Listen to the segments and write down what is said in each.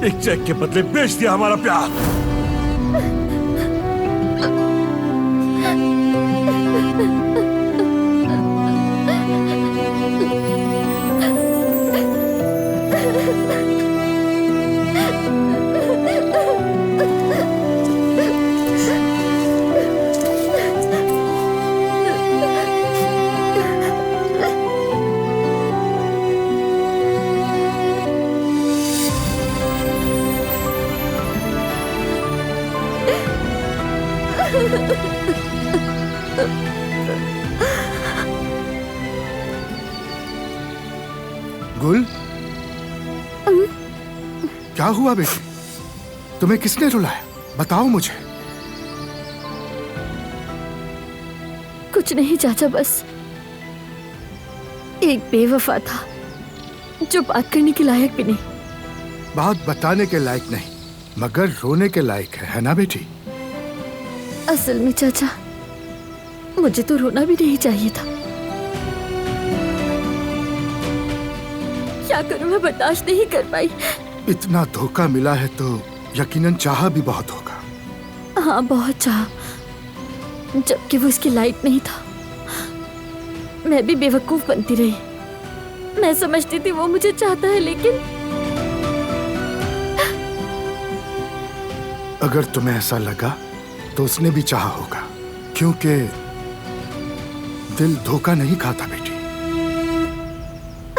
एक चेक के बदले बेच दिया हमारा प्यार। गुल, क्या हुआ बेटी? तुम्हें किसने रुलाया? बताओ मुझे। कुछ नहीं चाचा, बस एक बेवफा था जो बात करने के लायक भी नहीं। बात बताने के लायक नहीं, मगर रोने के लायक है ना बेटी? असल में चाचा, मुझे तो रोना भी नहीं चाहिए था। क्या करूं, मैं बर्दाश्त नहीं कर पाई। इतना धोखा मिला है तो यकीनन चाहा भी बहुत होगा। हाँ, बहुत चाहा, जबकि वो इसके लायक नहीं था। मैं भी बेवकूफ बनती रही। मैं समझती थी वो मुझे चाहता है, लेकिन अगर तुम्हें ऐसा लगा तो उसने भी चाहा होगा, क्योंकि दिल धोखा नहीं खाता बेटी।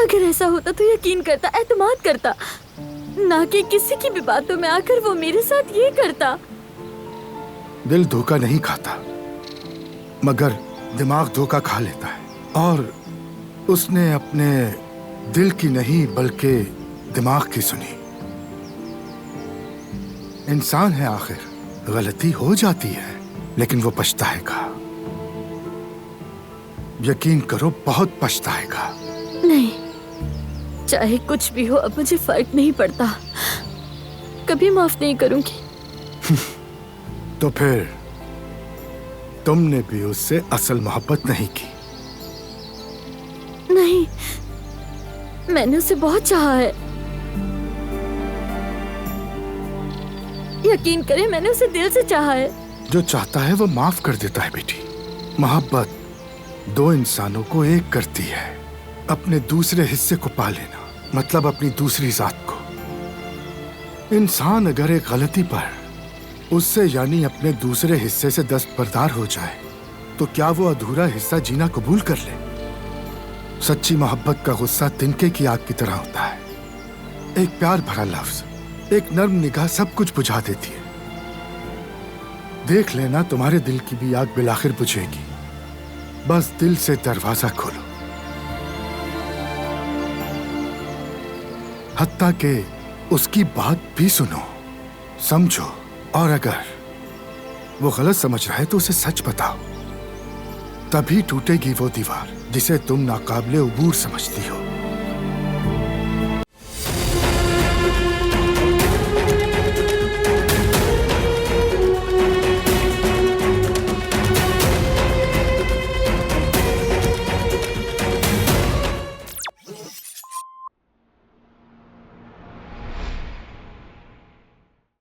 अगर ऐसा होता तो यकीन करता, एतमाद करता, ना कि किसी की भी बातों में आकर वो मेरे साथ ये करता। दिल धोखा नहीं खाता, मगर दिमाग धोखा खा लेता है। और उसने अपने दिल की नहीं बल्कि दिमाग की सुनी। इंसान है आखिर, गलती हो जाती है, लेकिन वो पछताएगा। यकीन करो, बहुत पछताएगा। नहीं, चाहे कुछ भी हो, अब मुझे फर्क नहीं पड़ता। कभी माफ नहीं करूंगी। तो फिर तुमने भी उससे असल मोहब्बत नहीं की? नहीं, मैंने उसे बहुत चाहा है। यकीन करें, मैंने उसे दिल से चाहा है। जो चाहता है वो माफ कर देता है बेटी। मोहब्बत दो इंसानों को एक करती है। अपने दूसरे हिस्से को पा लेना मतलब अपनी दूसरी जात को। इंसान अगर एक गलती पर उससे यानी अपने दूसरे हिस्से से दस्तबरदार हो जाए तो क्या वो अधूरा हिस्सा जीना कबूल कर ले? सच्ची मोहब्बत का गुस्सा तिनके की आग की तरह होता है। एक प्यार भरा लफ्ज, एक नर्म निगाह सब कुछ बुझा देती है। देख लेना, तुम्हारे दिल की भी आग बिलाखिर बुझेगी। बस दिल से दरवाजा खोलो। हत्ता के उसकी बात भी सुनो, समझो, और अगर वो गलत समझ रहा है तो उसे सच बताओ। तभी टूटेगी वो दीवार जिसे तुम नाकाबिले उबूर समझती हो।